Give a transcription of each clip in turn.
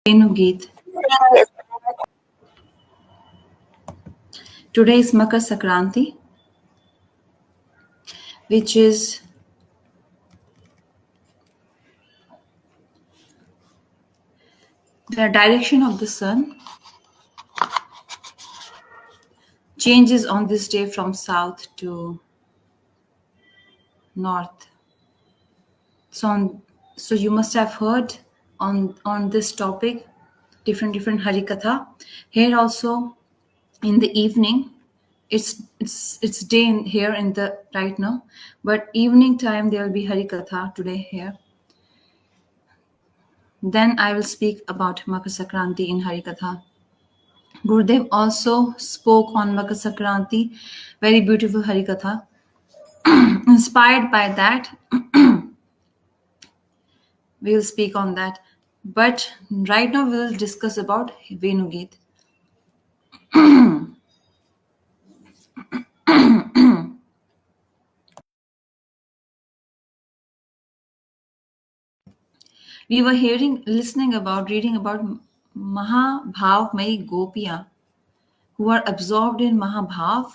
Venugeet. Today is Makar Sankranti, which is the direction of the sun changes on this day from south to north. So you must have heard on this topic different Harikatha. Here also in the evening, it's day here in the right now, but evening time there will be Harikatha today here. Then I will speak about Makar Sankranti in Harikatha. Gurudev also spoke on Makar Sankranti, very beautiful Harikatha. Inspired by that, we will speak on that. But right now we will discuss about Venugeet. We were reading about Mahabhavmai Gopiya, who are absorbed in Mahabhav.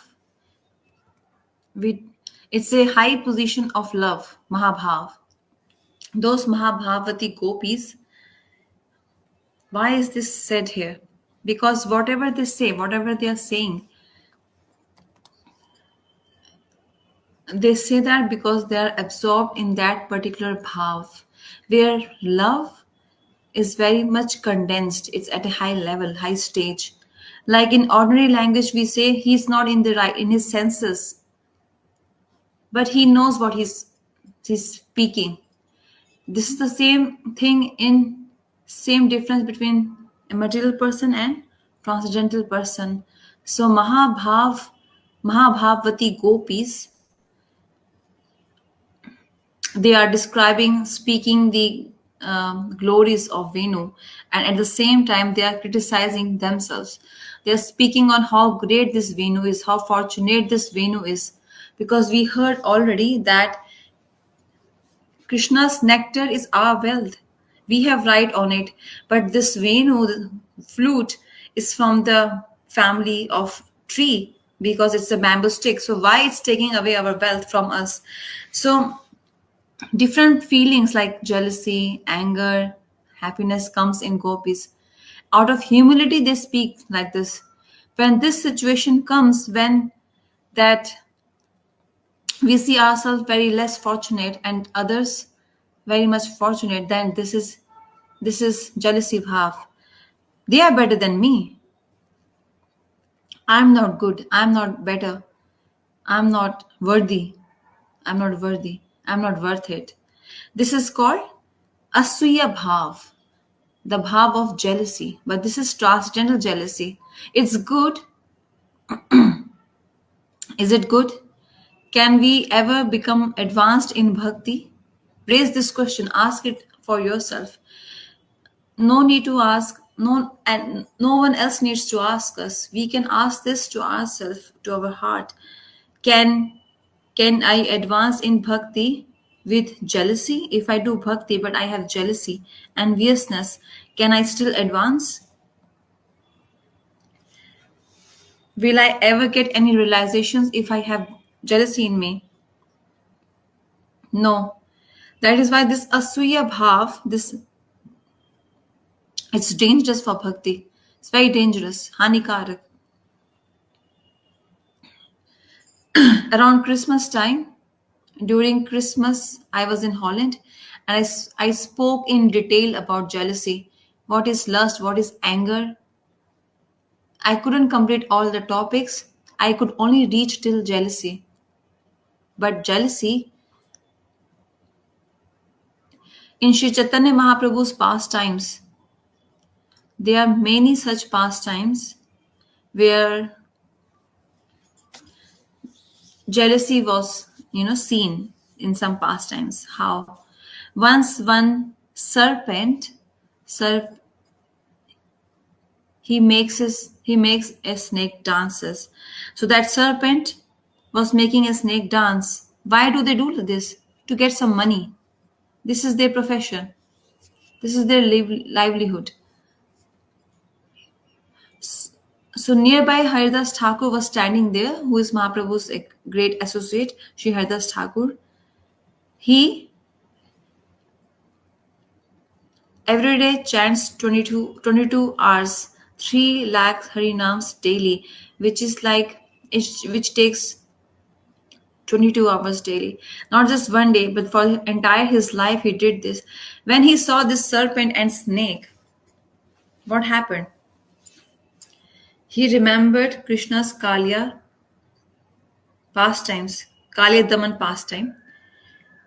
It's a high position of love, Mahabhav. Those Mahabhavati gopis, why is this said here? Because whatever they say, whatever they are saying, they say that because they are absorbed in that particular bhav, where love is very much condensed. It's at a high level, high stage. Like in ordinary language, we say he's not in the right in his senses, but he knows what he's speaking. This is the same difference between a material person and transcendental person. So Mahabhavati gopis, they are speaking the glories of Venu, and at the same time they are criticizing themselves. They are speaking on how great this Venu is, how fortunate this Venu is, because we heard already that Krishna's nectar is our wealth. We have right on it, but this Venu, the flute, is from the family of tree because it's a bamboo stick. So why it's taking away our wealth from us? So different feelings like jealousy, anger, happiness comes in gopis. Out of humility, they speak like this. When this situation comes, when that we see ourselves very less fortunate and others very much fortunate, then this is jealousy bhav. They are better than me. I'm not good. I'm not better. I'm not worthy. I'm not worthy. I'm not worth it. This is called asuya bhav, the bhav of jealousy. But this is transcendental jealousy. It's good. Is it good? Can we ever become advanced in bhakti? Raise this question. Ask it for yourself. No need to ask. No, and no one else needs to ask us. We can ask this to ourselves, to our heart. Can I advance in bhakti with jealousy? If I do bhakti but I have jealousy, enviousness, can I still advance? Will I ever get any realizations if I have jealousy in me? No. That is why this asuya bhav, it's dangerous for bhakti. It's very dangerous, hanikarak. Around Christmas time, during Christmas, I was in Holland and I spoke in detail about jealousy. What is lust? What is anger? I couldn't complete all the topics. I could only reach till jealousy. But jealousy, in Sri Chaitanya Mahaprabhu's pastimes, there are many such pastimes where jealousy was, seen in some pastimes. How once one serpent, serp, he makes a snake dances. So that serpent was making a snake dance. Why do they do this? To get some money. This is their profession. This is their livelihood. So nearby Haridas Thakur was standing there, who is Mahaprabhu's great associate, Sri Haridas Thakur. He every day chants 22 hours, 3 lakh Harinams daily, which is like, which takes 22 hours daily. Not just one day, but for entire his life he did this. When he saw this serpent and snake, what happened? He remembered Krishna's Kalya pastimes, Kalya Daman pastime.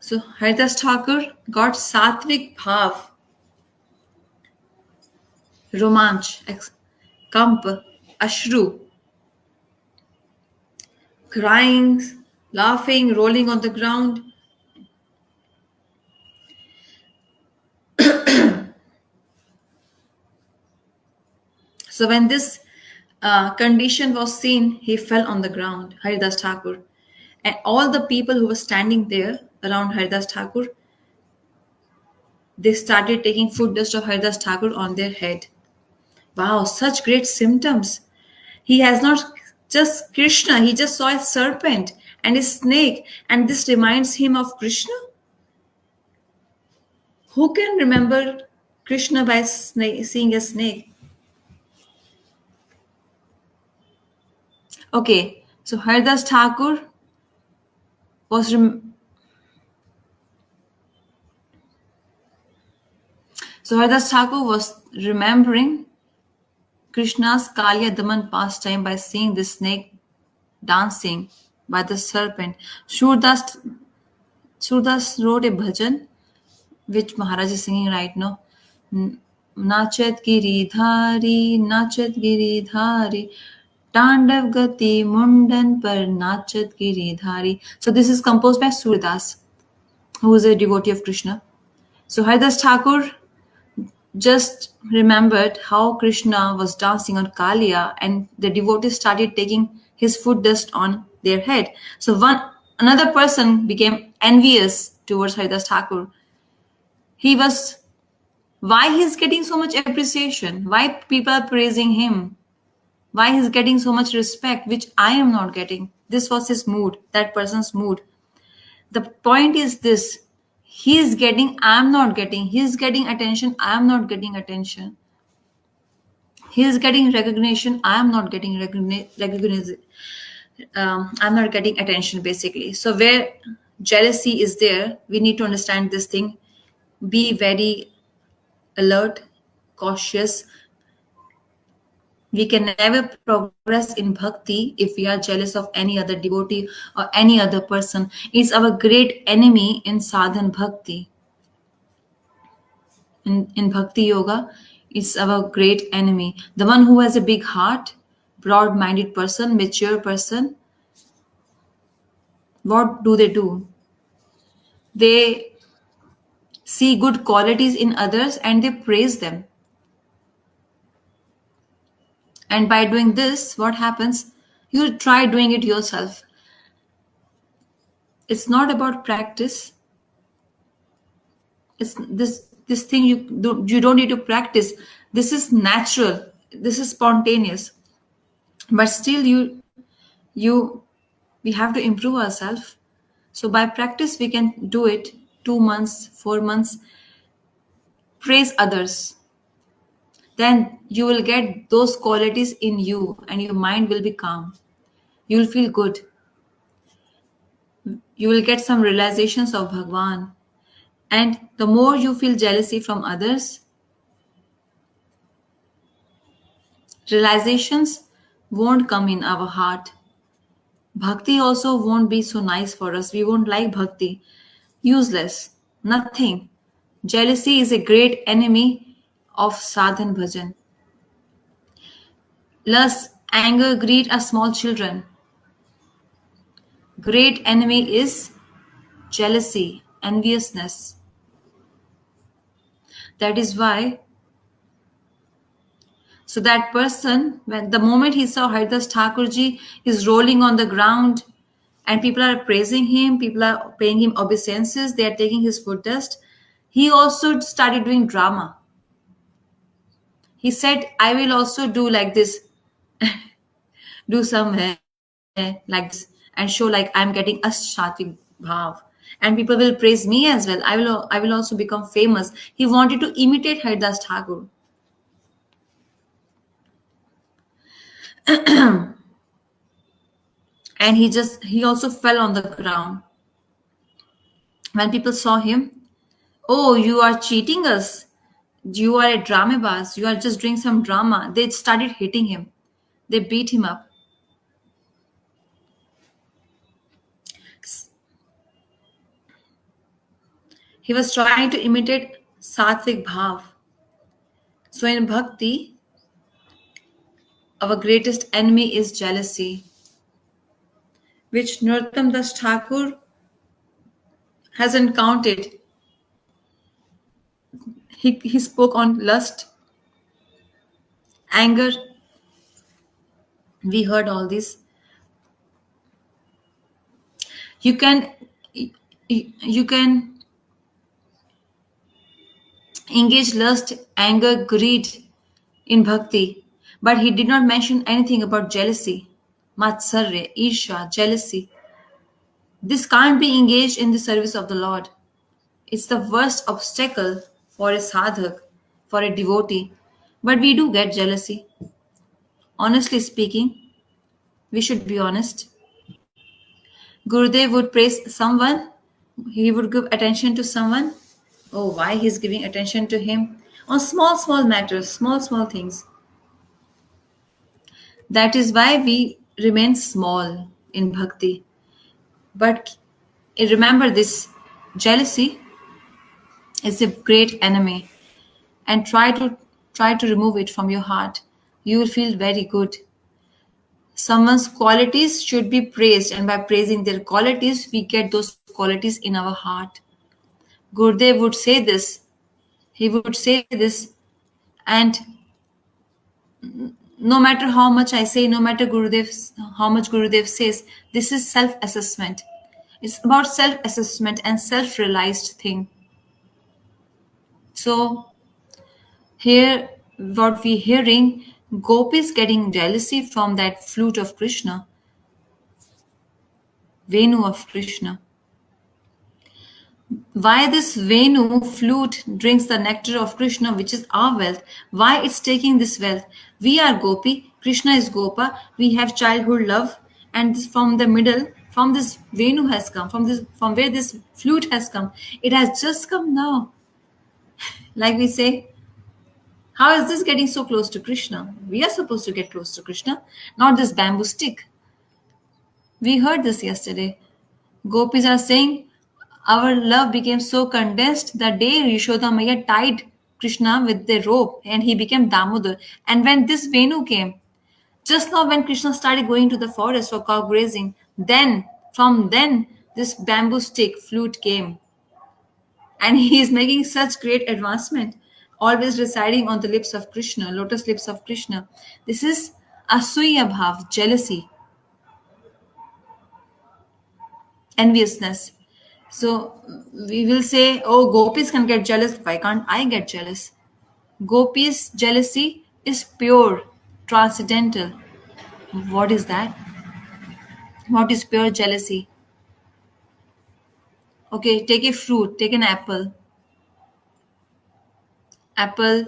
So Haridas Thakur got sattvic bhav, romanch, kamp, ashru, crying, laughing, rolling on the ground. So when this condition was seen, he fell on the ground, Haridas Thakur. And all the people who were standing there around Haridas Thakur, they started taking food dust of Haridas Thakur on their head. Wow, such great symptoms. He has not just Krishna, he just saw a serpent and a snake, and this reminds him of Krishna. Who can remember Krishna by seeing a snake? Okay, so Haridas Thakur was Haridas Thakur was remembering Krishna's Kalya Daman pastime by seeing the snake dancing by the serpent. Surdas wrote a bhajan which Maharaj is singing right now. Nachat Giridhari, Nachat Giridhari, Tandav Gati Mundan Par Nachat Giridhari. So this is composed by Surdas, who is a devotee of Krishna. So Haridas Thakur just remembered how Krishna was dancing on Kaliya, and the devotees started taking his foot dust on their head. So another person became envious towards Haridas Thakur. He was, why he's getting so much appreciation? Why people are praising him? Why he's getting so much respect, which I am not getting? This was his mood, that person's mood. The point is this: he is getting, I'm not getting. He is getting attention, I am not getting attention. He is getting recognition, I am not getting recognition. I'm not getting attention, basically. So where jealousy is there, we need to understand this thing. Be very alert, cautious. We can never progress in bhakti if we are jealous of any other devotee or any other person. It's our great enemy in sadhan bhakti. In bhakti yoga, it's our great enemy. The one who has a big heart, broad-minded person, mature person, what do? They see good qualities in others and they praise them. And by doing this, what happens? You try doing it yourself. It's not about practice. It's this thing you don't need to practice. This is natural. This is spontaneous. But still, we have to improve ourselves. So by practice, we can do it 2 months, 4 months. Praise others. Then you will get those qualities in you and your mind will be calm. You will feel good. You will get some realizations of Bhagwan. And the more you feel jealousy from others, realizations won't come in our heart. Bhakti also won't be so nice for us. We won't like bhakti. Useless. Nothing. Jealousy is a great enemy of sadhan bhajan. Lust, anger, greed are small children. Great enemy is jealousy, enviousness. That is why, so that person, when the moment he saw Haridas Thakurji is rolling on the ground and people are praising him, people are paying him obeisances, they are taking his foot dust, he also started doing drama. He said, I will also do like this. do somewhere like this and show like I'm getting a Satvik Bhav. And people will praise me as well. I will also become famous. He wanted to imitate Haridas Thakur. And he also fell on the ground. When people saw him, oh, you are cheating us. You are a dramabaz. You are just doing some drama. They started hitting him. They beat him up. He was trying to imitate Satvik Bhav. So in Bhakti, our greatest enemy is jealousy, which Narottam Das Thakur has encountered. He spoke on lust, anger. We heard all this. You can you can engage lust, anger, greed in bhakti, but he did not mention anything about jealousy, matsarya, isha, jealousy. This can't be engaged in the service of the Lord. It's the worst obstacle for a sadhak, for a devotee. But we do get jealousy. Honestly speaking, we should be honest. Gurudev would praise someone, he would give attention to someone. Oh, why he's giving attention to him? On small, small matters, small, small things. That is why we remain small in bhakti. But remember this jealousy is a great enemy, and try to remove it from your heart. You will feel very good. Someone's qualities should be praised, and by praising their qualities, we get those qualities in our heart. Gurudev would say this. He would say this, and no matter how much I say, no matter how much Gurudev says, this is self-assessment. It's about self-assessment and self-realized thing. So here, what we're hearing, gopis getting jealousy from that flute of Krishna, Venu of Krishna. Why this Venu flute drinks the nectar of Krishna, which is our wealth? Why it's taking this wealth? We are Gopi, Krishna is Gopa, we have childhood love, and from the middle, from this Venu has come, from where this flute has come. It has just come now. Like we say, how is this getting so close to Krishna? We are supposed to get close to Krishna, not this bamboo stick. We heard this yesterday. Gopis are saying, our love became so condensed the day Yashoda Maya tied Krishna with the rope and he became Damodar. And when this Venu came, just now when Krishna started going to the forest for cow grazing, from then, this bamboo stick flute came. And he is making such great advancement, always residing on the lips of Krishna, lotus lips of Krishna. This is Asuya Bhav, jealousy, enviousness. So we will say, oh, gopis can get jealous. Why can't I get jealous? Gopis' jealousy is pure, transcendental. What is that? What is pure jealousy? Okay, take a fruit, take an apple. Apple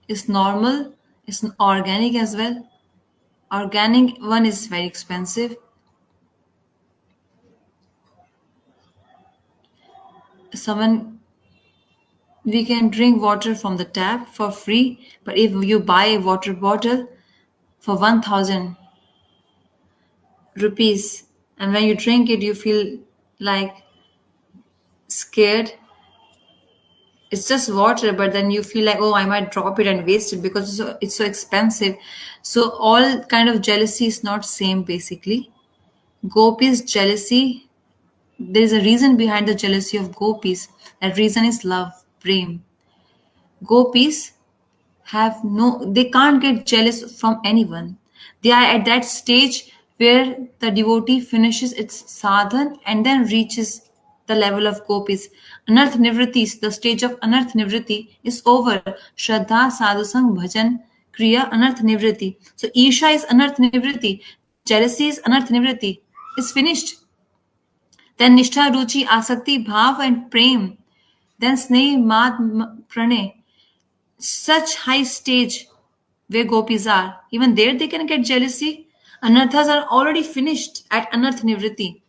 is normal, it's organic as well. Organic one is very expensive. Someone We can drink water from the tap for free, but if you buy a water bottle for 1000 rupees and when you drink it you feel like scared, it's just water, but then you feel like, oh, I might drop it and waste it because it's so expensive. So all kind of jealousy is not same basically. Gopis jealousy, there is a reason behind the jealousy of gopis. That reason is love, prem. Gopis they can't get jealous from anyone. They are at that stage where the devotee finishes its sadhan and then reaches the level of gopis. The stage of anarth nivriti is over. Shraddha, sadhusang, bhajan, Kriya Anarth Nivriti. So Isha is Anarth Nivriti. Jealousy is Anarth Nivriti. It's finished. Then Nishtha, Ruchi, Asakti, Bhav, and Prem. Then Sneh, Mad, Pranay. Such high stage where gopis are. Even there they can get jealousy. Anarthas are already finished at Anarth Nivriti.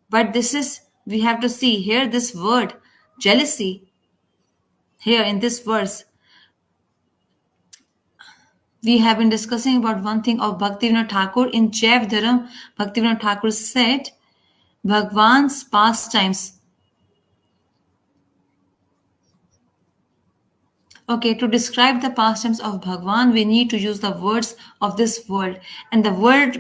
But this is, we have to see here this word, jealousy, here in this verse. We have been discussing about one thing of Bhaktivinoda Thakur. In Jaiv Dharam, Bhaktivinoda Thakur said, Bhagwan's pastimes. Okay, to describe the pastimes of Bhagwan, we need to use the words of this world. And the the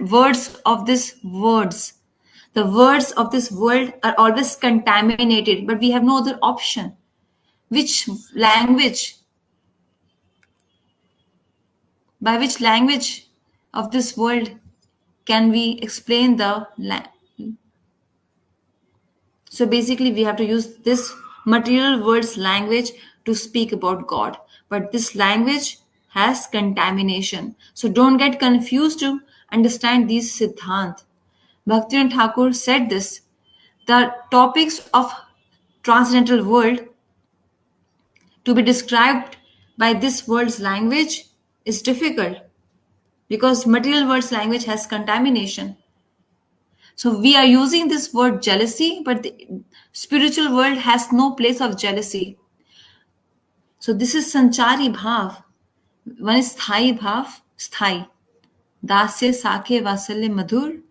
words of this world are always contaminated, but we have no other option. Which language, by which language of this world can we explain so basically we have to use this material words language to speak about God, but this language has contamination, so don't get confused to understand these siddhant. Bhaktivinoda Thakur said this: the topics of transcendental world to be described by this world's language is difficult because material words language has contamination. So we are using this word jealousy, but the spiritual world has no place of jealousy. So this is sanchari bhav. One is sthai bhav, sthai. Dasya, sakhe, vasalya, madhur.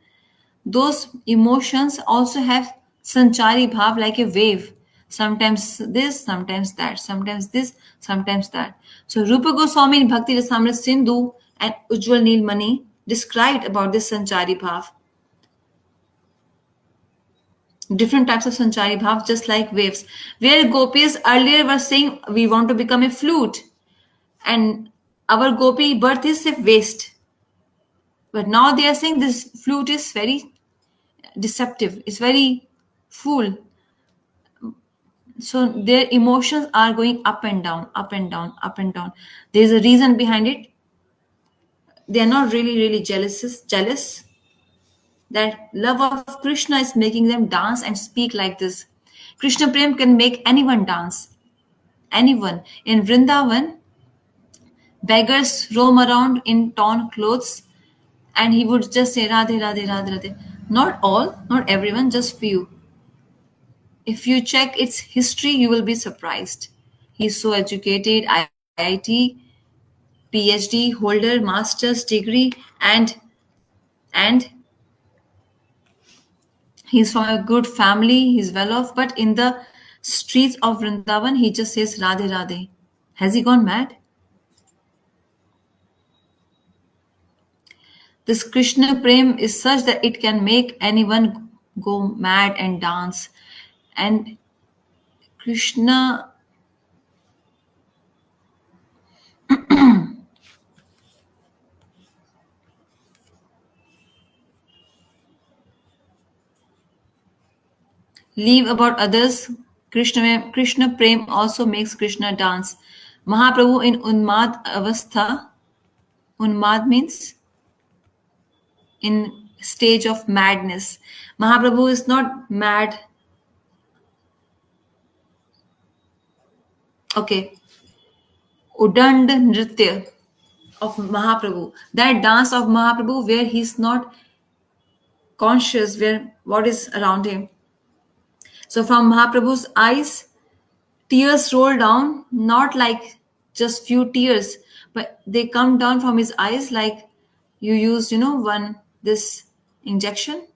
Those emotions also have sanchari bhav like a wave. Sometimes this, sometimes that, sometimes this, sometimes that. So Rupa Goswami in Bhakti Rasamrita Sindhu and Ujjwal Neelmani described about this sanchari bhav. Different types of sanchari bhav, just like waves. Where gopis earlier were saying we want to become a flute, and our gopi birth is a waste. But now they are saying this flute is very deceptive. It's very fool. So their emotions are going up and down, up and down, up and down. There's a reason behind it. They are not really jealous. That love of Krishna is making them dance and speak like this. Krishna Prem can make anyone dance. Anyone. In Vrindavan, beggars roam around in torn clothes and he would just say Radhe, Radhe, Radhe, Radhe. Not all, not everyone, just few. If you check its history, you will be surprised. He's so educated, IIT, PhD holder, master's degree, and he's from a good family, he's well off, but in the streets of Vrindavan, he just says Radhe, Radhe. Has he gone mad? This Krishna Prem is such that it can make anyone go mad and dance. And Krishna, leave about others. Krishna Prem also makes Krishna dance. Mahaprabhu in Unmad Avastha, Unmad means in stage of madness. Mahaprabhu is not mad. Okay. Udand Nritya of Mahaprabhu. That dance of Mahaprabhu where he's not conscious where what is around him. So from Mahaprabhu's eyes, tears roll down, not like just few tears, but they come down from his eyes like you used, one this injection.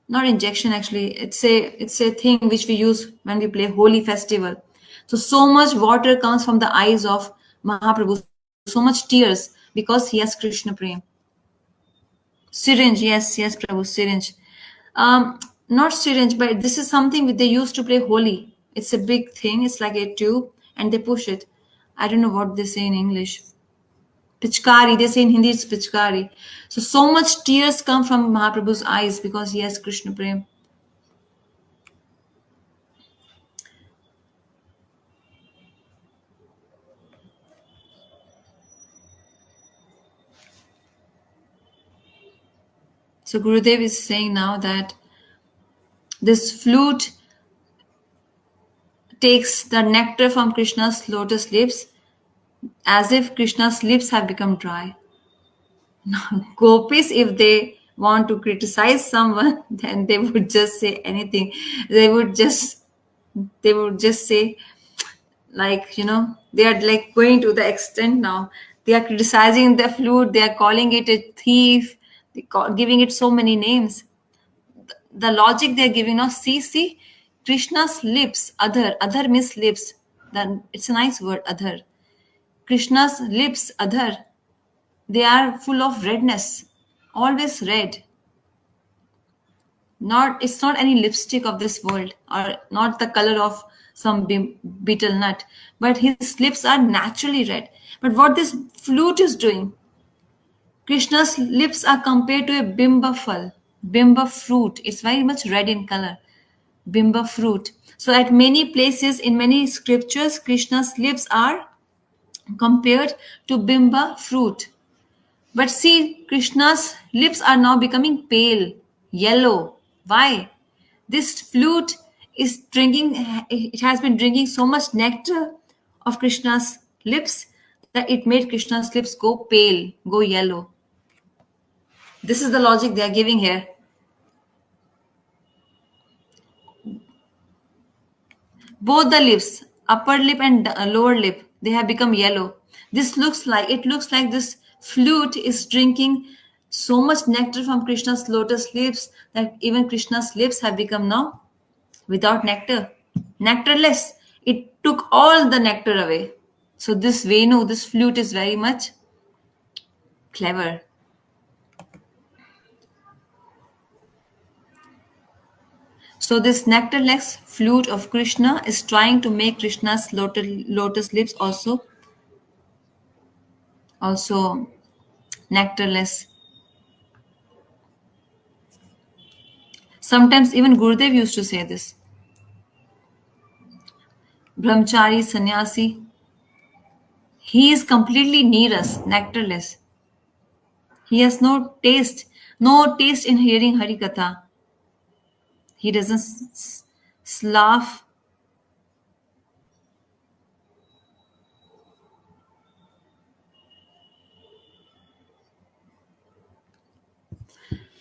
Not injection actually. It's a thing which we use when we play Holi festival. So much water comes from the eyes of Mahaprabhu, so much tears because he has Krishna Prem. Syringe, yes, Prabhu, syringe. Not syringe, but this is something they used to play Holi. It's a big thing. It's like a tube, and they push it. I don't know what they say in English. Pichkari, they say in Hindi it's Pichkari. So much tears come from Mahaprabhu's eyes because he has Krishna Prem. So Gurudev is saying now that this flute takes the nectar from Krishna's lotus lips as if Krishna's lips have become dry. Gopis, if they want to criticize someone, then they would just say anything. They would just they would just say, like, they are like going to the extent now. They are criticizing the flute, they are calling it a thief, giving it so many names. The logic they're giving now, see, Krishna's lips, other means lips. Then it's a nice word, other. Krishna's lips, other, they are full of redness, always red. Not, it's not any lipstick of this world, or not the color of some beetle nut, but his lips are naturally red. But what this flute is doing, Krishna's lips are compared to a bimba phal, bimba fruit. It's very much red in color, bimba fruit. So at many places in many scriptures, Krishna's lips are compared to bimba fruit. But see, Krishna's lips are now becoming pale, yellow. Why? This flute is drinking, it has been drinking so much nectar of Krishna's lips that it made Krishna's lips go pale, go yellow. This is the logic they are giving here. Both the lips, upper lip and lower lip, they have become yellow. It looks like this flute is drinking so much nectar from Krishna's lotus lips that even Krishna's lips have become now without nectar, nectarless. It took all the nectar away. So this Venu, this flute is very much clever. So this nectarless flute of Krishna is trying to make Krishna's lotus lips also nectarless. Sometimes even Gurudev used to say this. Brahmachari, sannyasi, he is completely neeras, nectarless. He has no taste in hearing Harikatha. He doesn't laugh.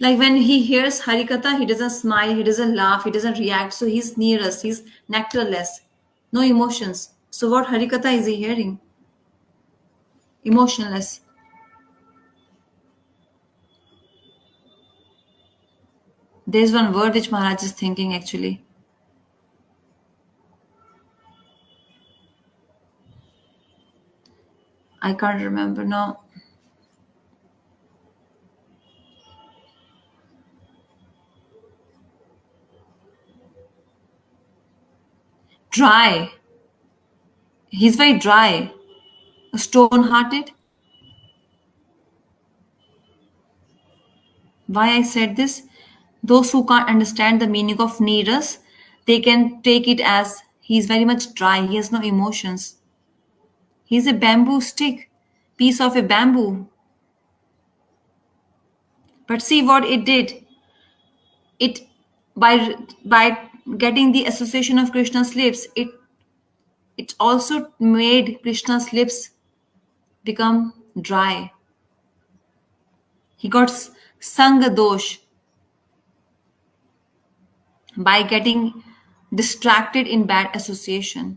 Like when he hears Harikatha, he doesn't smile, he doesn't laugh, he doesn't react. So he's neeras, he's nectarless, no emotions. So what Harikatha is he hearing? Emotionless. There's one word which Maharaj is thinking actually. I can't remember now. Dry. He's very dry. Stone hearted. Why I said this? Those who can't understand the meaning of neeras, they can take it as he's very much dry. He has no emotions. He's a bamboo stick, piece of a bamboo. But see what it did. It by getting the association of Krishna's lips, it also made Krishna's lips become dry. He got sanga dosh by getting distracted in bad association.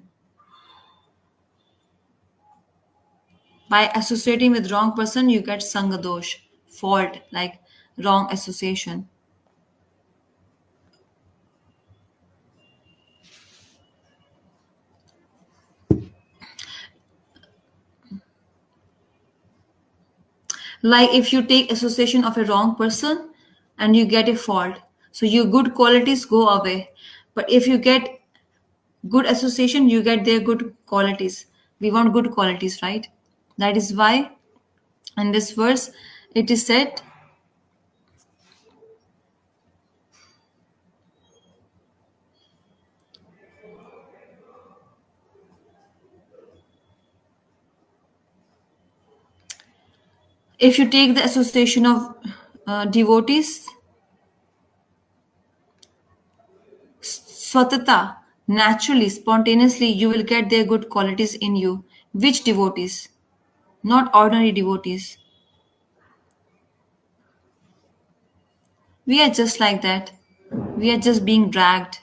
By associating with wrong person, you get sanga dosh, fault, like wrong association. Like if you take association of a wrong person and you get a fault, so your good qualities go away. But if you get good association, you get their good qualities. We want good qualities, right? That is why in this verse it is said, if you take the association of devotees, Swatata, naturally, spontaneously, you will get their good qualities in you. Which devotees? Not ordinary devotees. We are just like that. We are just being dragged.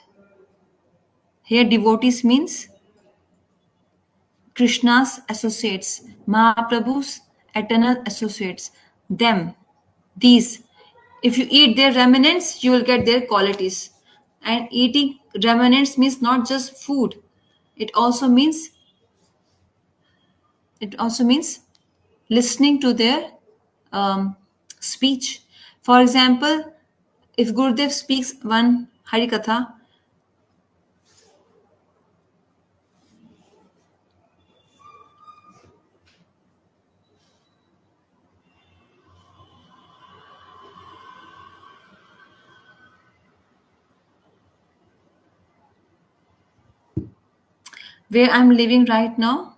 Here, devotees means Krishna's associates, Mahaprabhu's eternal associates. Them, these. If you eat their remnants, you will get their qualities. And eating remnants means not just food. It also means it also means listening to their um, speech. For example, if Gurudev speaks one Harikatha, where I'm living right now,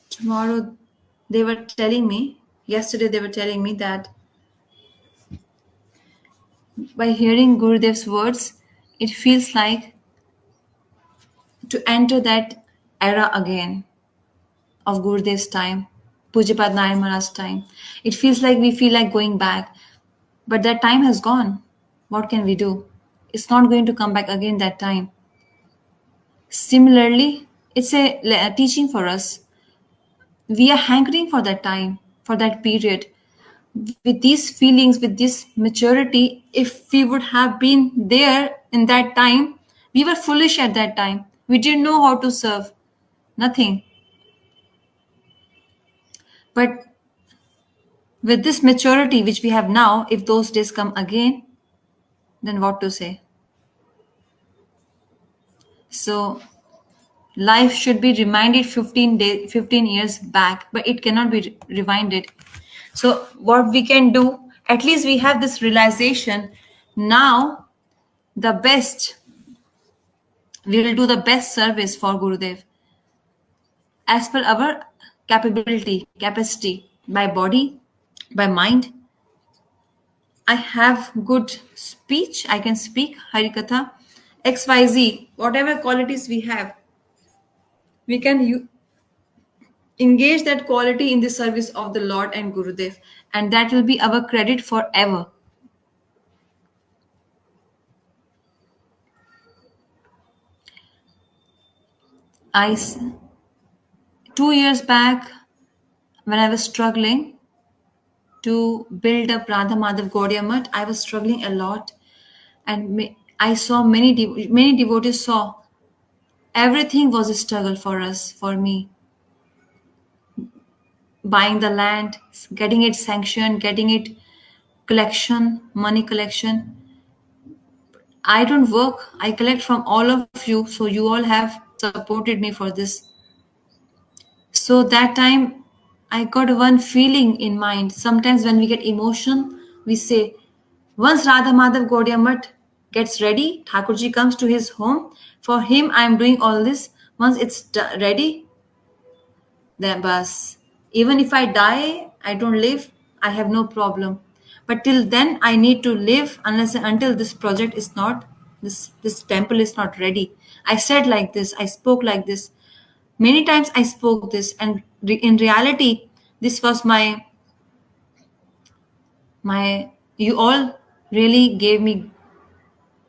tomorrow they were telling me, yesterday they were telling me that by hearing Gurudev's words, it feels like to enter that era again of Gurudev's time, Pujapad Nayan Maharaj's time. It feels like we feel like going back, but that time has gone. What can we do? It's not going to come back again that time. Similarly, it's a teaching for us. We are hankering for that time, for that period. With these feelings, with this maturity, if we would have been there in that time, we were foolish at that time. We didn't know how to serve. Nothing. But with this maturity which we have now, if those days come again, then what to say? So life should be reminded 15 years back, but it cannot be rewinded. So what we can do, at least we have this realization now, the best, we will do the best service for Gurudev as per our capacity, by body, by mind. I have good speech, I can speak Harikatha, XYZ, whatever qualities we have, we can engage that quality in the service of the Lord and Gurudev, and that will be our credit forever. I 2 years back, when I was struggling to build up Radha Madhav Gaudiya Math, I was struggling a lot, and I saw many devotees saw everything was a struggle for us, for me, buying the land, getting it sanctioned, getting it collection, money collection. I don't work, I collect from all of you, so you all have supported me for this. So that time I got one feeling in mind. Sometimes when we get emotion, we say, once Radha Madhav Gaudiya Math gets ready, Thakurji comes to his home. For him, I am doing all this. Once it's ready, then bas. Even if I die, I don't live, I have no problem. But till then, I need to live unless until this project is not, this temple is not ready. I said like this, I spoke like this. Many times I spoke this, and in reality, this was my you all really gave me,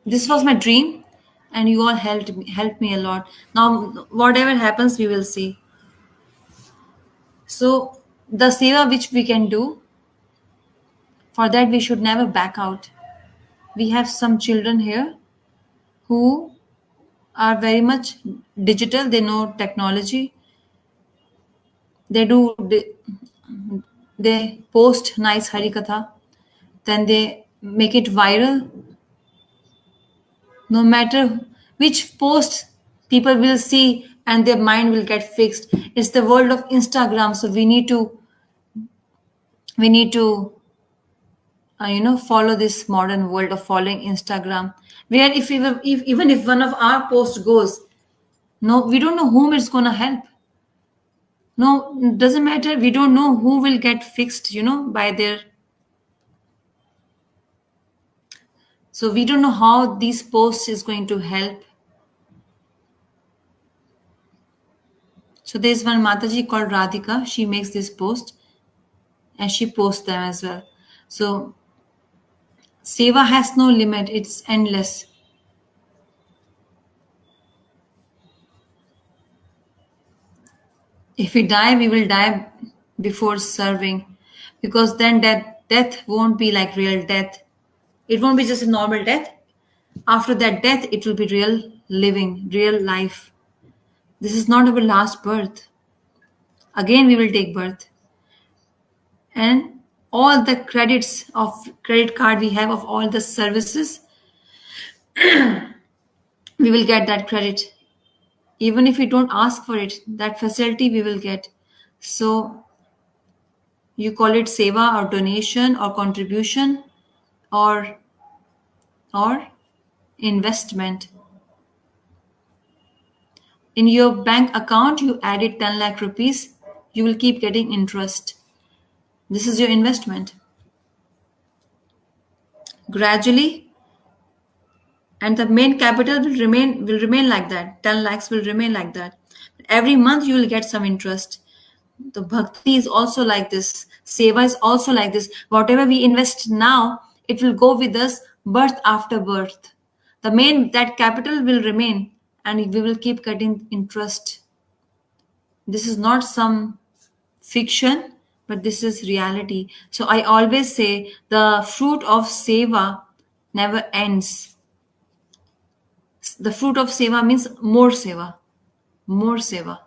this was my dream, and you all helped me a lot. Now whatever happens, we will see. So the seva which we can do, for that we should never back out. We have some children here who are very much digital, they know technology, they do they post nice harikatha, then they make it viral. No matter which post people will see, and their mind will get fixed. It's the world of Instagram, so we need to follow this modern world of following Instagram, where if even if one of our posts goes, no, we don't know whom it's going to help. No, doesn't matter, we don't know who will get fixed by their. So we don't know how these posts is going to help. So there's one Mataji called Radhika. She makes this post and she posts them as well. So Seva has no limit, it's endless. If we die, we will die before serving, because then death won't be like real death. It won't be just a normal death. After that death, it will be real living, real life. This is not our last birth. Again, we will take birth. And all the credits of credit card we have of all the services, we will get that credit. Even if we don't ask for it, that facility we will get. So you call it seva or donation or contribution or or investment. In your bank account, you added 10 lakh rupees, you will keep getting interest. This is your investment. Gradually, and the main capital will remain like that. 10 lakhs will remain like that. Every month you will get some interest. The bhakti is also like this. Seva is also like this. Whatever we invest now, it will go with us birth after birth. The main that capital will remain, and we will keep getting interest. This is not some fiction, but this is reality. So I always say the fruit of seva never ends. The fruit of seva means more seva, more seva.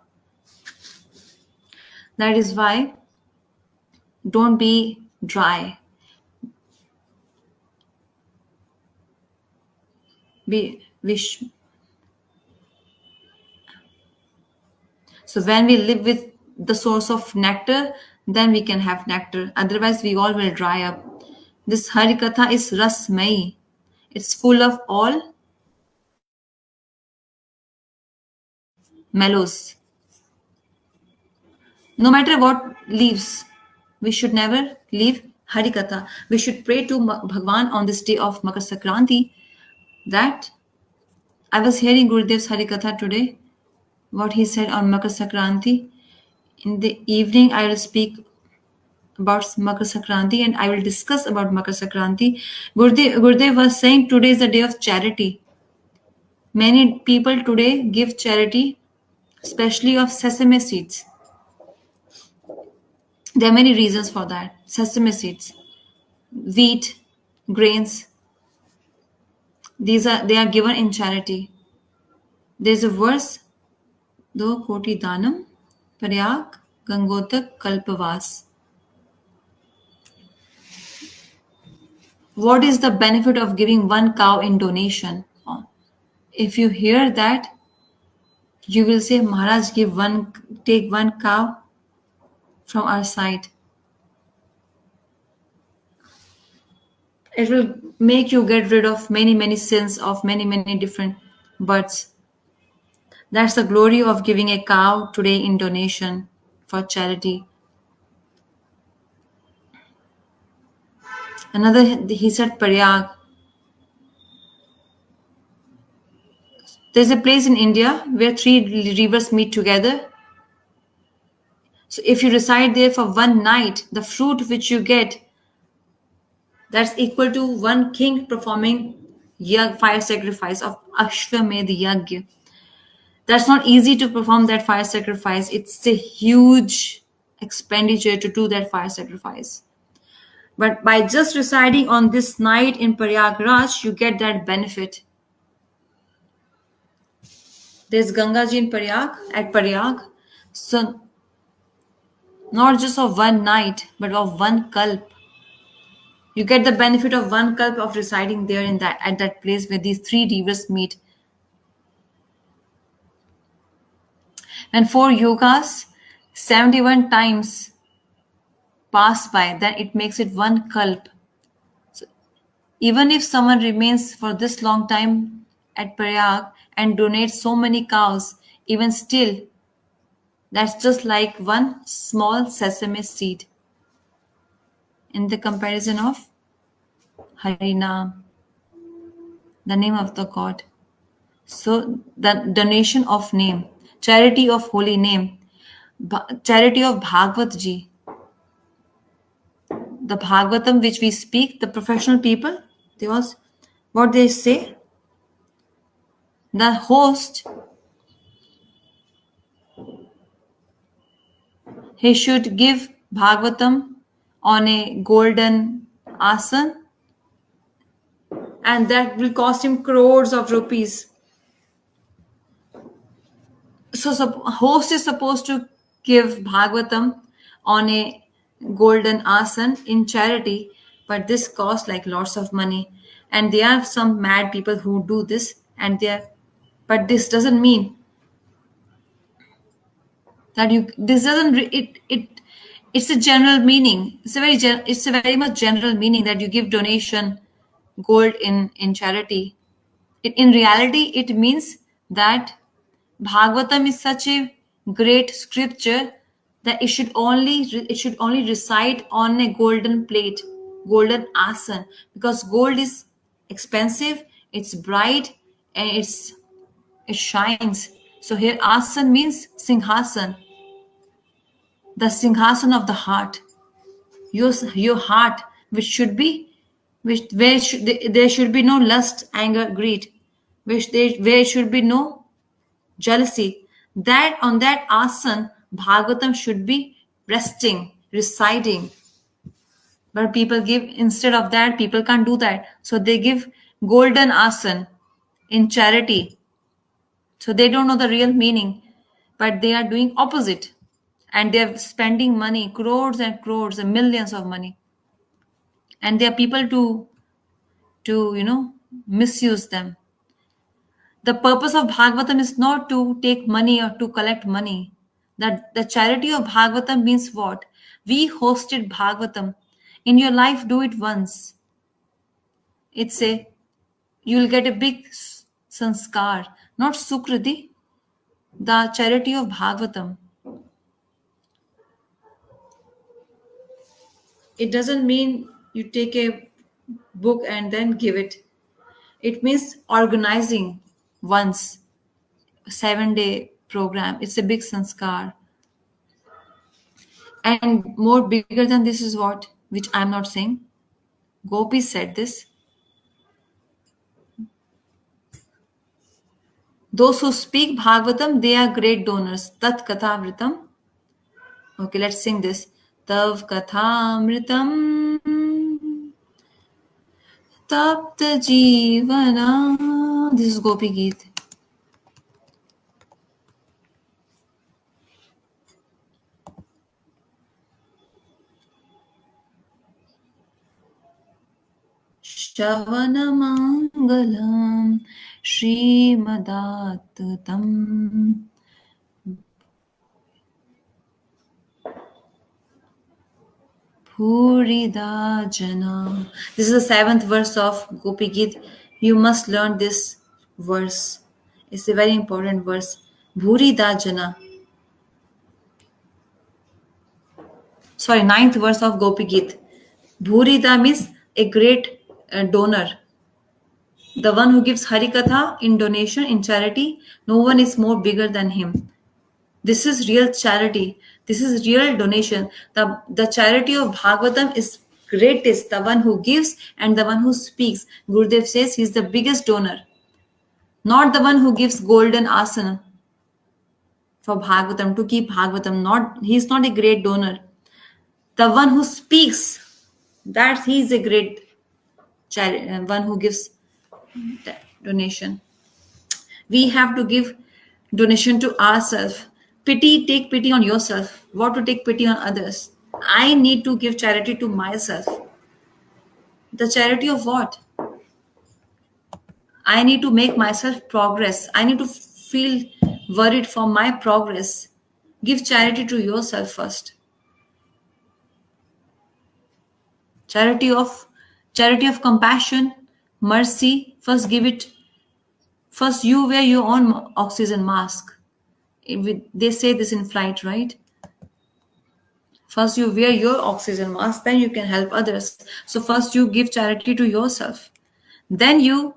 That is why don't be dry. Be wish. So when we live with the source of nectar, then we can have nectar. Otherwise, we all will dry up. This Harikatha is rasmai. It's full of all mellows. No matter what leaves, we should never leave Harikatha. We should pray to Bhagwan on this day of Makar Sankranti. That I was hearing Gurudev's Harikatha today, what he said on Makar Sankranti. In the evening, I will speak about Makar Sankranti and I will discuss about Makar Sankranti. Gurudev was saying today is the day of charity. Many people today give charity, especially of sesame seeds. There are many reasons for that. Sesame seeds, wheat, grains, they are given in charity. There's a verse, Do Koti Danam, Prayag, Gangotak, Kalpavas. What is the benefit of giving one cow in donation? If you hear that, you will say, Maharaj, take one cow from our side. It will make you get rid of many, many sins of many, many different births. That's the glory of giving a cow today in donation for charity. Another, he said Prayag. There's a place in India where three rivers meet together. So if you reside there for one night, the fruit which you get, that's equal to one king performing fire sacrifice of Ashwamedh Yagya. That's not easy to perform that fire sacrifice. It's a huge expenditure to do that fire sacrifice. But by just residing on this night in Prayagraj, you get that benefit. There's Gangaji in Prayag, at Prayag. So not just of one night, but of one kalp. You get the benefit of one kalp of residing there in that at that place where these three rivers meet. When four yogas 71 times pass by, then it makes it one kalp. So even if someone remains for this long time at Prayag and donates so many cows, even still, that's just like one small sesame seed in the comparison of Harinam. The name of the God. So the donation of name, charity of holy name, charity of Bhagavad Ji, the Bhagavatam which we speak, the professional people, they was what they say. The host, he should give Bhagavatam on a golden asan, and that will cost him crores of rupees. So host is supposed to give Bhagavatam on a golden asan in charity, but this costs like lots of money. And there are some mad people who do this, and they are, but this doesn't mean that you. This doesn't. It's a general meaning. It's a very much general meaning that you give donation, gold in charity. In reality, it means that Bhagavatam is such a great scripture that it should only reside on a golden plate, golden asan, because gold is expensive, it's bright, and it shines. So here asan means singhasan, the singhasan of the heart, your heart, which should be which there should be no lust, anger, greed, where should be no jealousy. That on that asan, Bhagavatam should be resting, residing. But people give, instead of that, people can't do that. So they give golden asan in charity. So they don't know the real meaning, but they are doing opposite. And they're spending money, crores and millions of money. And there are people to misuse them. The purpose of Bhagavatam is not to take money or to collect money. That the charity of Bhagavatam means what? We hosted Bhagavatam. In your life, do it once. It's a you'll get a big sanskar, not sukriti, the charity of Bhagavatam. It doesn't mean you take a book and then give it. It means organizing once, a 7-day program. It's a big sanskar. And more bigger than this is what, which I'm not saying. Gopi said this. Those who speak Bhagavatam, they are great donors. Tat kathavritam. Okay, let's sing this. Tav kathamritam tapta jivana. This is Gopi Geet. Shavanamangalam Srimadattatam Bhurida Jana. This is the 7th verse of Gopi Geet. You must learn this verse. It's a very important verse. Bhurida Jana. Sorry, 9th verse of Gopi Geet. Bhurida means a great donor. The one who gives Harikatha in donation, in charity, no one is more bigger than him. This is real charity. This is real donation. The charity of Bhagavatam is greatest, the one who gives and the one who speaks. Gurudev says he is the biggest donor, not the one who gives golden asana for Bhagavatam, to keep Bhagavatam. He is not a great donor. The one who speaks, that he is a great one who gives that donation. We have to give donation to ourselves. Take pity on yourself. What to take pity on others? I need to give charity to myself. The charity of what? I need to make myself progress. I need to feel worried for my progress. Give charity to yourself first. Charity of compassion, mercy. First give it. First you wear your own oxygen mask. They say this in flight, right? First you wear your oxygen mask, then you can help others. So first you give charity to yourself. Then you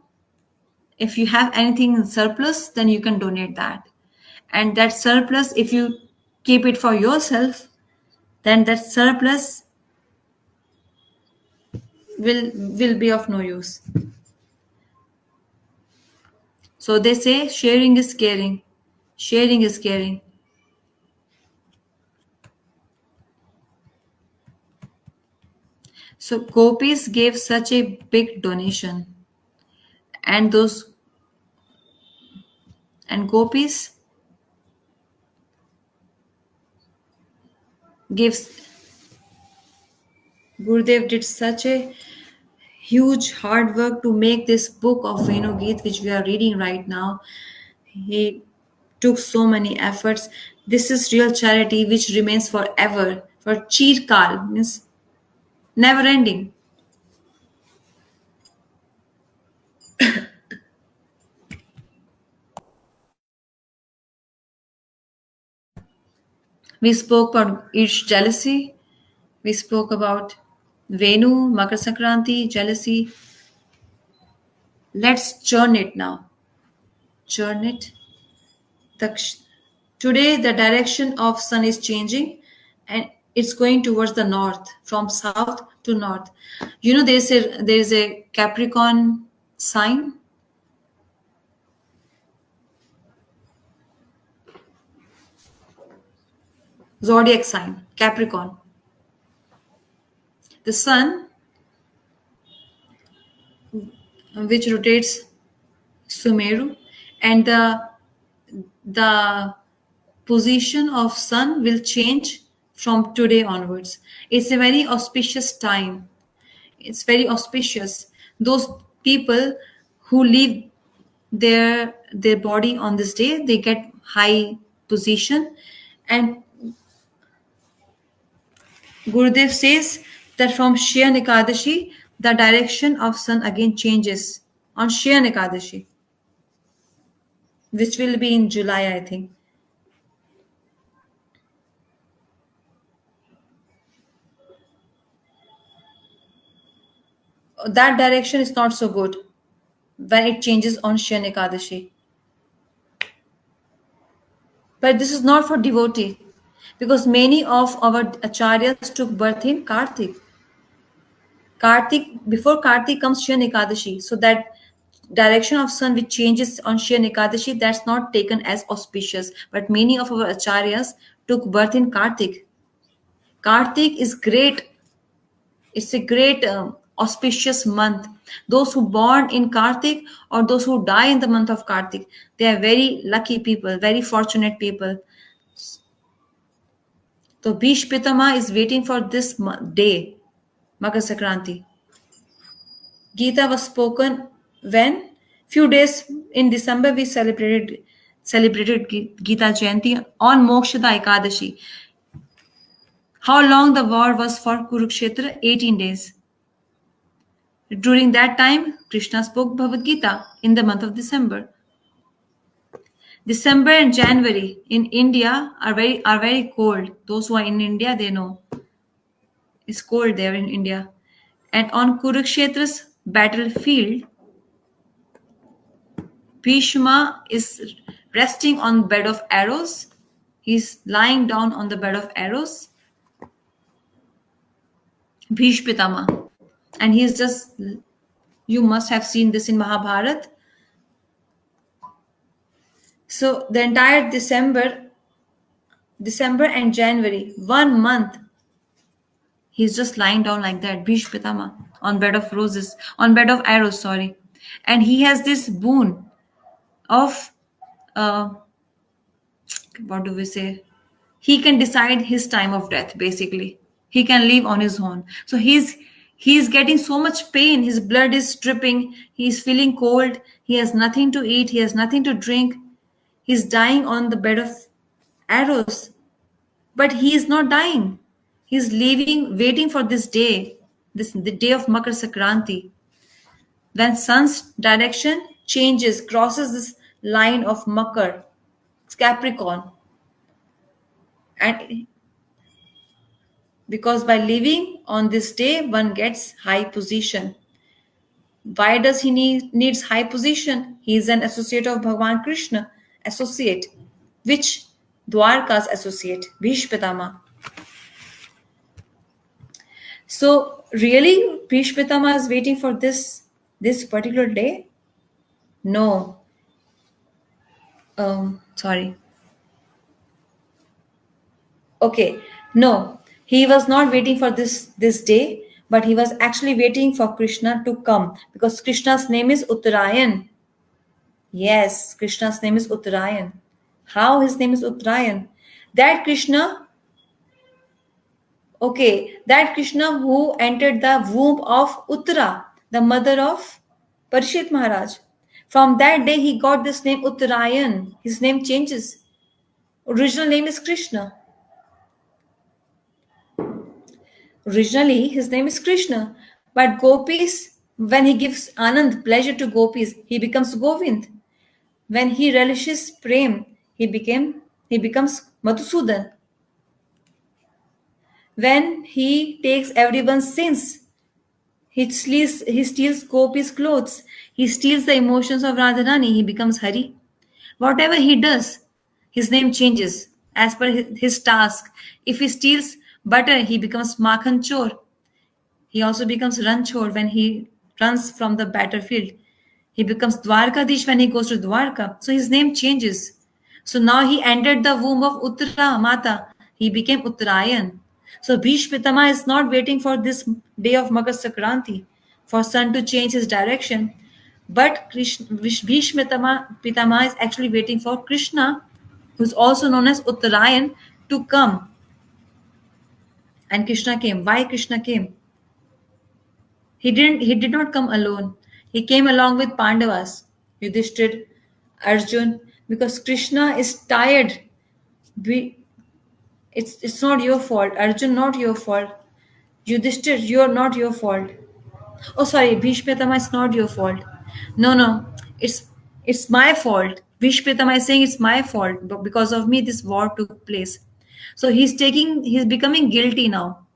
If you have anything in surplus, then you can donate that. And that surplus, if you keep it for yourself, then that surplus will be of no use. So they say sharing is caring. Sharing is caring. So Gopis gave such a big donation, and those and Gopis gives Gurudev did such a huge hard work to make this book of Venugeet, which we are reading right now. He took so many efforts. This is real charity which remains forever, for Chirkal, means never ending. We spoke about each jealousy. We spoke about Venu, Makar Sankranti, jealousy. Let's churn it now. Churn it. The, today, the direction of sun is changing, and it's going towards the north, from south to north. You know, there's a Capricorn sign, zodiac sign, Capricorn. The sun, which rotates Sumeru, and the position of sun will change from today onwards. It's a very auspicious time. It's very auspicious. Those people who leave their body on this day, they get high position. And Gurudev says that from Shayan Ekadashi, the direction of sun again changes on Shayan Ekadashi, which will be in July, I think. That direction is not so good when it changes on Shayan Ekadashi. But this is not for devotee, because many of our acharyas took birth in Kartik. Kartik, before Kartik comes Shayan Ekadashi. So that direction of sun which changes on Shayan Ekadashi, that's not taken as auspicious. But many of our acharyas took birth in Kartik. Kartik is great. It's a great auspicious month. Those who born in Kartik or those who die in the month of Kartik, they are very lucky people, very fortunate people. So Bhish Pitama is waiting for this day, Makar Sankranti. Gita was spoken when few days in December we celebrated Gita Jayanti on Mokshada Ekadashi. How long the war was for Kurukshetra? 18 days. During that time, Krishna spoke Bhagavad Gita in the month of December. December and January in India are very cold. Those who are in India, they know it's cold there in India. And on Kurukshetra's battlefield, Bhishma is resting on bed of arrows. He's lying down on the bed of arrows. Bhish Pitama. And he's just, you must have seen this in Mahabharat. So the entire December and January, 1 month, he's just lying down like that, Bhish Pitama, on bed of roses, on bed of arrows, sorry. And he has this boon of, uh, what do we say? He can decide his time of death, basically. He can live on his own. So he's getting so much pain. His blood is dripping. He's feeling cold. He has nothing to eat. He has nothing to drink. He's dying on the bed of arrows. But he is not dying. He's living, waiting for this day, the day of Makar Sankranti, when sun's direction changes, crosses this line of Makar, it's Capricorn. And because by living on this day, one gets high position. Why does he needs high position? He is an associate of Bhagwan Krishna. Associate. Which Dwarka's associate? Bhish Pitama. So really, Bhish Pitama is waiting for this particular day? No. Sorry. Okay. No. He was not waiting for this day, but he was actually waiting for Krishna to come because Krishna's name is Uttarayan. Yes, Krishna's name is Uttarayan. How his name is Uttarayan? That Krishna, okay, that Krishna who entered the womb of Uttara, the mother of Parishit Maharaj. From that day, he got this name Uttarayan. His name changes. Original name is Krishna. Originally, his name is Krishna. But Gopis, when he gives Anand, pleasure to Gopis, he becomes Govind. When he relishes Prem, he becomes Madhusudan. When he takes everyone's sins, he steals Gopi's clothes. He steals the emotions of Radharani. He becomes Hari. Whatever he does, his name changes as per his task. If he steals butter, he becomes Makhan Chor. He also becomes Ranchor when he runs from the battlefield. He becomes Dwarkadish when he goes to Dwarka. So his name changes. So now he entered the womb of Uttara Mata. He became Uttarayan. So Bhish Pitama is not waiting for this day of Makar Sankranti for sun to change his direction. But Bhish Pitama is actually waiting for Krishna, who's also known as Uttarayan, to come. And Krishna came. Why Krishna came? He did not come alone. He came along with Pandavas, Yudhishthir, Arjun, because Krishna is tired. We, it's not your fault. Arjun, not your fault. Yudhishthir, you're not your fault. Oh sorry, Bhishmatama is not your fault. No, no. It's my fault. Bhishmatama is saying it's my fault. But because of me this war took place. So he's becoming guilty now,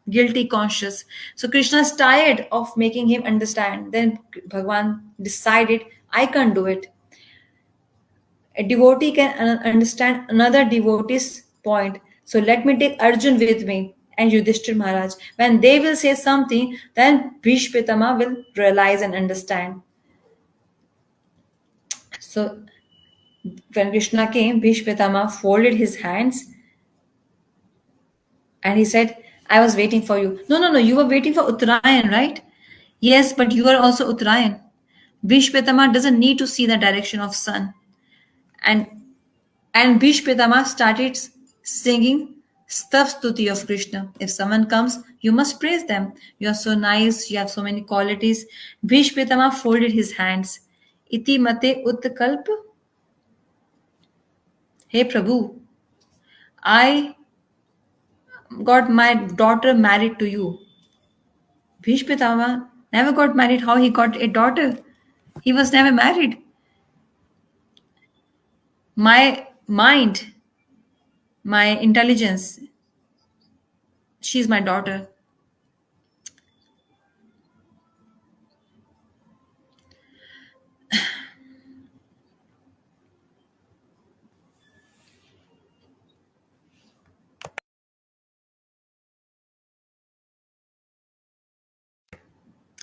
guilty conscious. So Krishna is tired of making him understand. Then Bhagwan decided, I can't do it. A devotee can understand another devotee's point. So let me take Arjun with me and Yudhishthir Maharaj. When they will say something, then Bhishpitama will realize and understand. So when Krishna came, Bhishpitama folded his hands and he said, I was waiting for you. No, no, no, you were waiting for Uttarayan, right? Yes, but you are also Uttarayan. Bhishpitama doesn't need to see the direction of sun. And Bhishpitama started singing Stuti of Krishna. If someone comes, you must praise them. You are so nice, you have so many qualities. Bhishpitama folded his hands. Iti mate utkalp. Hey Prabhu, I got my daughter married to you. Bhishpitama never got married. How he got a daughter? He was never married. My mind, my intelligence, she's my daughter.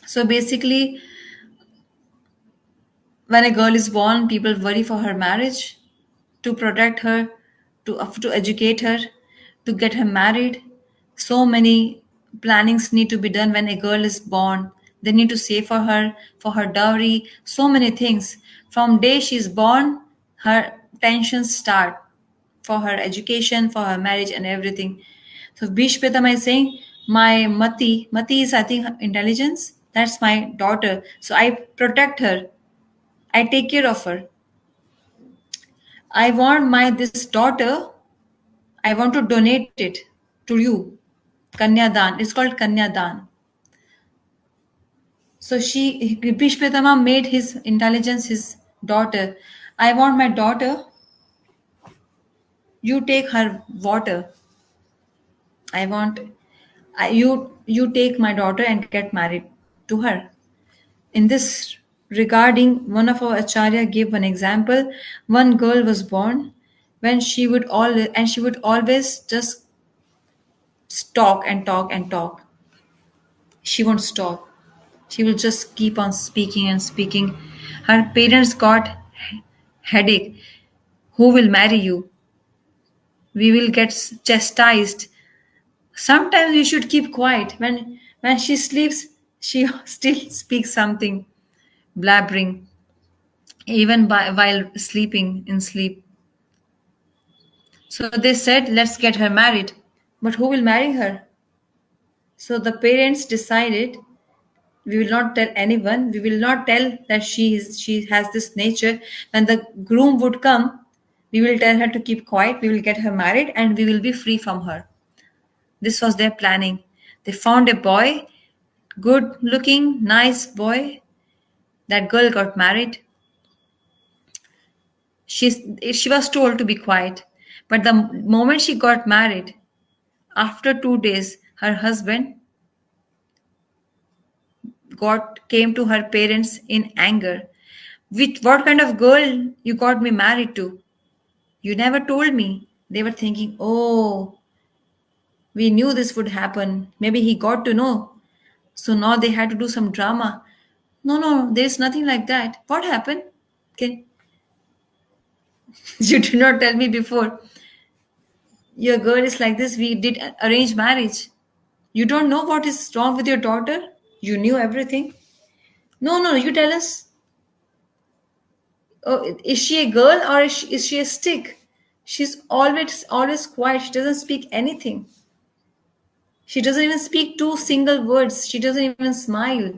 So basically, when a girl is born, people worry for her marriage, to protect her, to educate her, to get her married. So many plannings need to be done when a girl is born. They need to save for her dowry, so many things. From day she is born, her tensions start for her education, for her marriage, and everything. So Bhishpitama is saying, my Mati is I think intelligence. That's my daughter. So I protect her. I take care of her. I want my this daughter, I want to donate it to you. Kanyadan. It's called Kanyadan. So Bhishpitama made his intelligence his daughter. I want my daughter, you take her water. I want you take my daughter and get married to her. In this regarding, one of our acharya gave one example. One girl was born when she would always just talk and talk and talk. She won't stop. She will just keep on speaking and speaking. Her parents got headache. Who will marry you? We will get chastised. Sometimes we should keep quiet. When she sleeps, she still speaks something, blabbering, even while sleeping in sleep. So they said, let's get her married. But who will marry her? So the parents decided, we will not tell anyone. We will not tell that she has this nature. When the groom would come, we will tell her to keep quiet. We will get her married, and we will be free from her. This was their planning. They found a boy, good looking, nice boy. That girl got married. She was told to be quiet. But the moment she got married, after 2 days, her husband got came to her parents in anger. With what kind of girl you got me married to? You never told me. They were thinking, oh, we knew this would happen. Maybe he got to know. So now they had to do some drama. No, no, there's nothing like that. What happened? Okay. You did not tell me before. Your girl is like this. We did arrange marriage. You don't know what is wrong with your daughter? You knew everything. No, no, you tell us. Oh, is she a girl or is she a stick? She's always quiet. She doesn't speak anything. She doesn't even speak two single words. She doesn't even smile.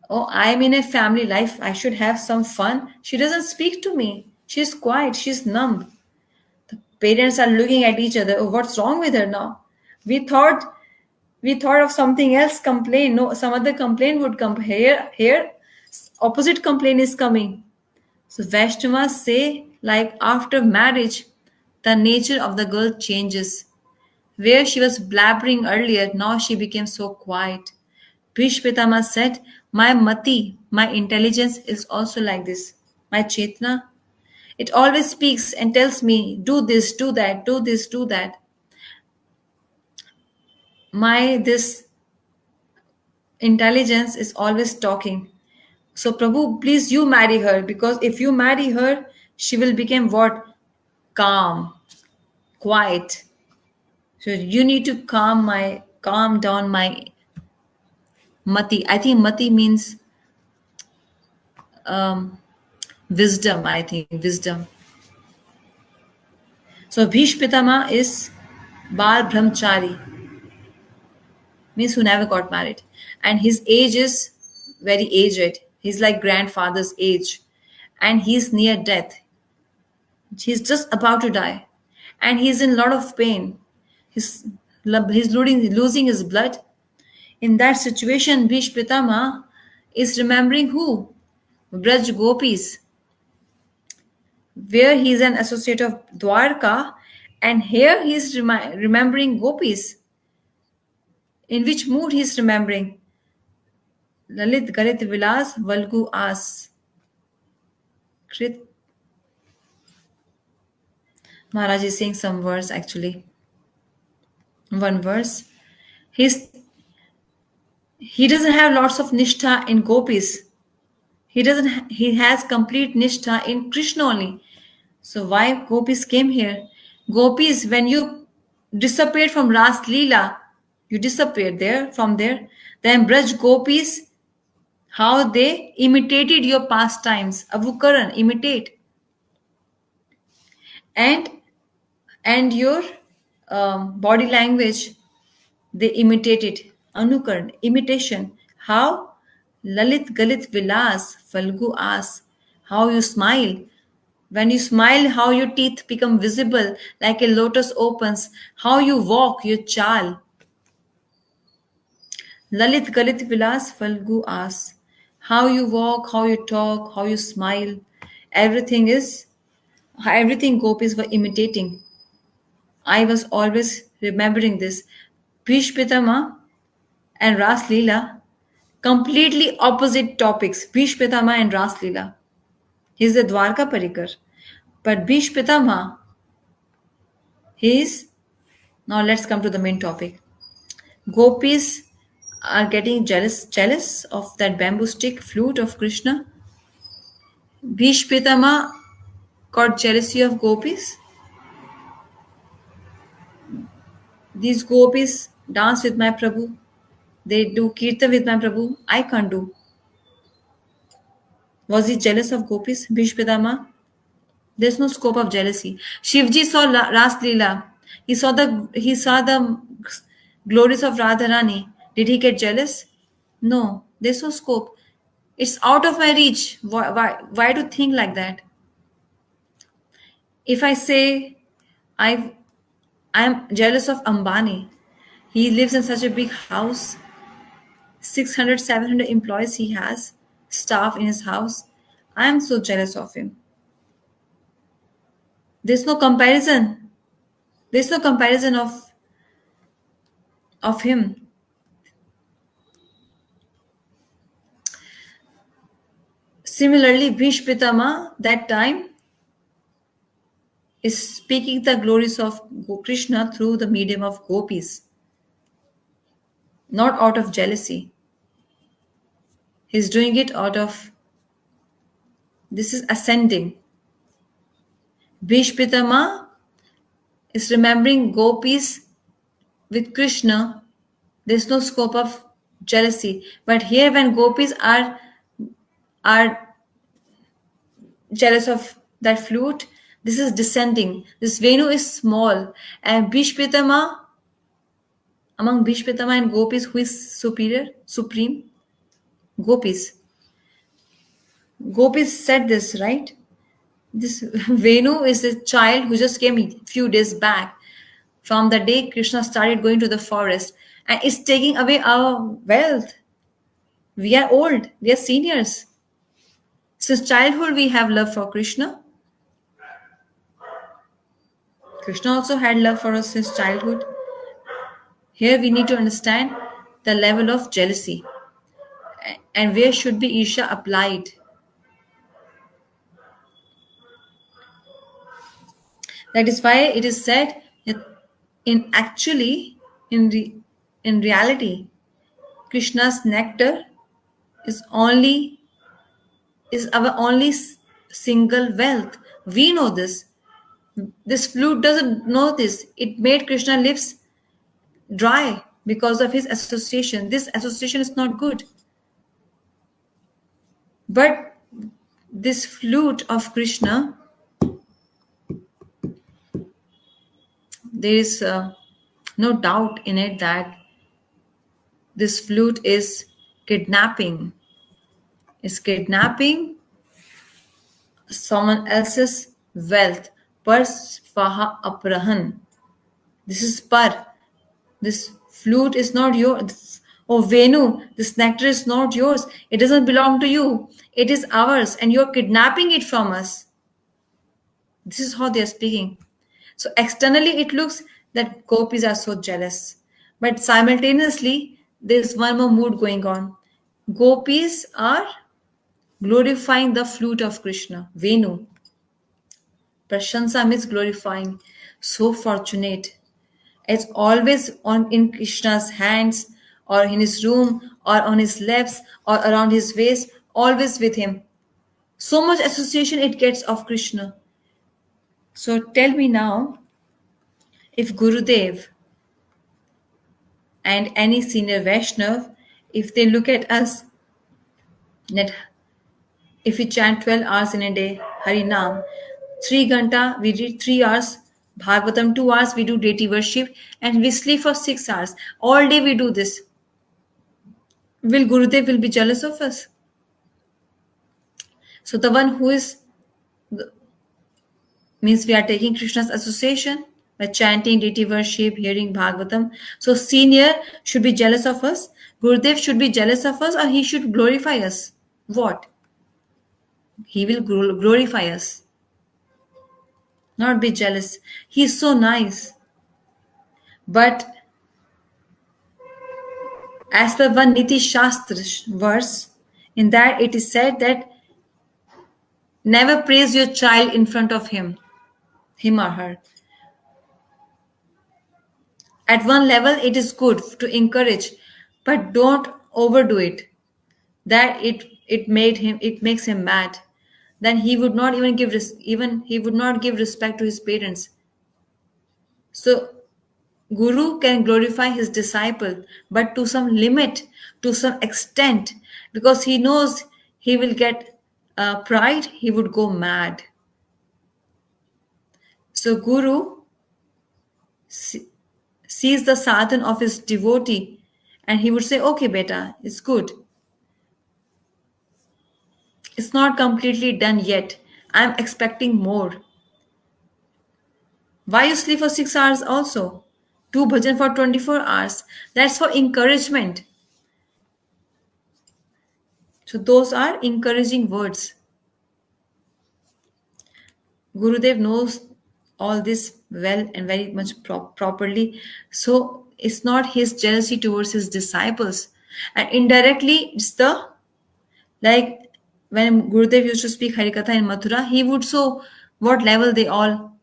Oh, I'm in a family life. I should have some fun. She doesn't speak to me. She's quiet. She's numb. Parents are looking at each other. Oh, what's wrong with her now? We thought we thought of something else complaint. No, some other complaint would come. Here, opposite complaint is coming. So Vaishnavas say, like after marriage, the nature of the girl changes. Where she was blabbering earlier, now she became so quiet. Bhishpitama said, my mati, my intelligence is also like this. My chetna, it always speaks and tells me, do this, do that, do this, do that. My this intelligence is always talking. So Prabhu, please you marry her, because if you marry her, she will become what? Calm, quiet. So you need to calm down my mati. I think mati means um, wisdom. I think wisdom. So Bhishpitama is Bal Brahmachari, means who never got married, and his age is very aged. He's like grandfather's age, and he's near death. He's just about to die, and he's in a lot of pain. He's losing his blood. In that situation, Bhishpitama is remembering who? Braj Gopis, where he is an associate of Dwarka, and here he is remembering Gopis. In which mood he is remembering? Lalit Galit Vilas Valgu As. Krit Maharaj is saying some verse actually. One verse. He's he doesn't have lots of nishtha in gopis. He has complete nishtha in Krishna only. So why gopis came here? Gopis, when you disappeared from Ras Leela, you disappeared there from there. Then Braj gopis, how they imitated your pastimes. Avukaran, imitate. And your body language, they imitated. Anukaran, imitation. How? Lalit Galit Vilas, Falgu As. How you smile. When you smile, how your teeth become visible like a lotus opens. How you walk, your chal. Lalit Galit Vilas, Falgu As. How you walk, how you talk, how you smile. Everything gopis were imitating. I was always remembering this. Bhishpitama and Ras Leela, Completely opposite topics, Bhish Pitama and Ras Leela. He's the Dwarka Parikar. But Bhish Pitama, he's. Now let's come to the main topic. Gopis are getting jealous of that bamboo stick flute of Krishna. Bhish Pitama got jealousy of gopis. These gopis dance with my Prabhu. They do kirtan with my Prabhu. I can't do. Was he jealous of gopis, Bhish Pitama? There's no scope of jealousy. Shivji saw Ras Leela. He saw the glories of Radharani. Did he get jealous? No. There's no scope. It's out of my reach. Why do think like that? If I say I I am jealous of Ambani, he lives in such a big house, 600, 700 employees he has, staff in his house. I am so jealous of him. There's no comparison. There's no comparison of him. Similarly, Bhish Pitama that time is speaking the glories of Krishna through the medium of gopis, not out of jealousy. He's doing it out of this is ascending. Bhish Pitama is remembering gopis with Krishna. There's no scope of jealousy. But here, when gopis are jealous of that flute, this is descending. This Venu is small, and Bhishpitama, among Bhishpitama and gopis, who is superior, supreme? Gopis. Gopis said this, right? This Venu is a child who just came a few days back from the day Krishna started going to the forest and is taking away our wealth. We are old, we are seniors. Since childhood, we have love for Krishna. Krishna also had love for us since childhood. Here we need to understand the level of jealousy and where should be Isha applied. That is why it is said that in actually, in reality, Krishna's nectar is our only single wealth. We know this. This flute doesn't know this. It made Krishna lips dry because of his association. This association is not good. But this flute of Krishna, there is no doubt in it that this flute is kidnapping. Is kidnapping someone else's wealth. Par svaha aprahan. This is par. This flute is not yours. Oh, Venu, this nectar is not yours. It doesn't belong to you. It is ours, and you're kidnapping it from us. This is how they are speaking. So, externally, it looks that gopis are so jealous. But simultaneously, there's one more mood going on. Gopis are glorifying the flute of Krishna, Venu. Prashansa means glorifying. So fortunate. It's always on in Krishna's hands or in his room or on his lips or around his waist, always with him. So much association it gets of Krishna. So tell me now, if Gurudev and any senior Vaishnav, if they look at us, that if we chant 12 hours in a day, Hari Nam, 3 Ganta, we read 3 hours, Bhagavatam 2 hours, we do deity worship, and we sleep for 6 hours. All day we do this. Will Gurudev will be jealous of us? So the one who is means we are taking Krishna's association by chanting deity worship, hearing Bhagavatam. So senior should be jealous of us. Gurudev should be jealous of us, or he should glorify us. What? He will glorify us, not be jealous. He is so nice. But As per one Niti Shastra verse, in that it is said that never praise your child in front of him or her. At one level, it is good to encourage, but don't overdo it. That it makes him mad. Then he would not even even he would not give respect to his parents. So Guru can glorify his disciple, but to some limit, to some extent, because he knows he will get pride, he would go mad. So Guru se- sees the sadhan of his devotee and he would say, okay, beta, it's good. It's not completely done yet. I'm expecting more. Why you sleep for 6 hours also? Do bhajan for 24 hours. That's for encouragement. So those are encouraging words. Gurudev knows all this well and very much properly. So it's not his jealousy towards his disciples. And indirectly, it's the like when Gurudev used to speak Harikatha in Mathura, he would show what level they all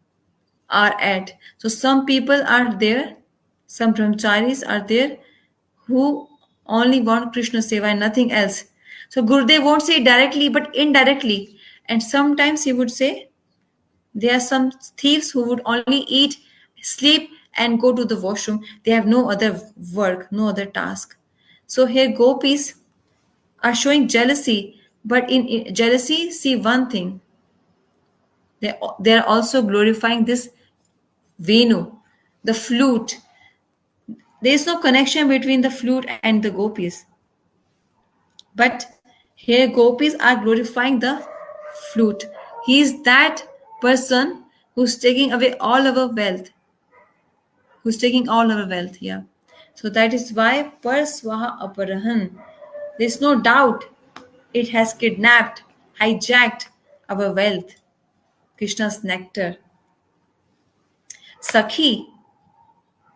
are at. So some people are there, some brahmacharis are there who only want Krishna Seva and nothing else. So Gurudev won't say directly but indirectly. And sometimes he would say, there are some thieves who would only eat, sleep, and go to the washroom. They have no other work, no other task. So here gopis are showing jealousy, but in jealousy, see one thing. They are also glorifying this Venu, the flute. There is no connection between the flute and the gopis. But here gopis are glorifying the flute. He is that person who's taking away all our wealth. Who's taking all our wealth, yeah. So that is why Parswaha Aparahan. There's no doubt it has kidnapped, hijacked our wealth, Krishna's nectar. Sakhi,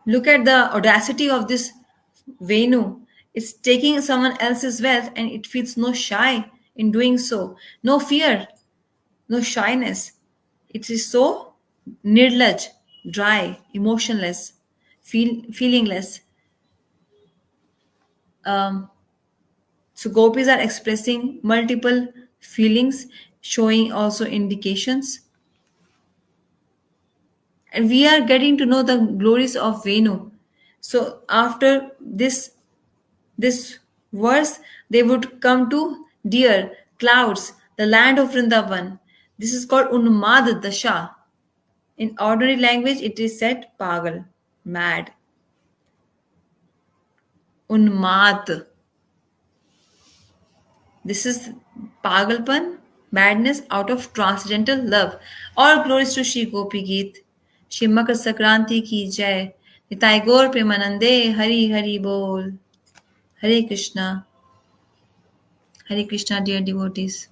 look at the audacity of this Venu. It's taking someone else's wealth and it feels no shy in doing so. No fear, no shyness. It is so nirlaj, dry, emotionless, feelingless. Um, so gopis are expressing multiple feelings, showing also indications. And we are getting to know the glories of Venu. So after this verse, they would come to deer, clouds, the land of Vrindavan. This is called Unmad Dasha. In ordinary language, it is said pagal, mad. Unmad. This is pagalpan, madness out of transcendental love. All glories to Shri Gopi Geet. Shri Makar Sakranti ki jai. Nitai Gaur Premanande Hari Hari Bol. Hare Krishna. Hare Krishna, dear devotees.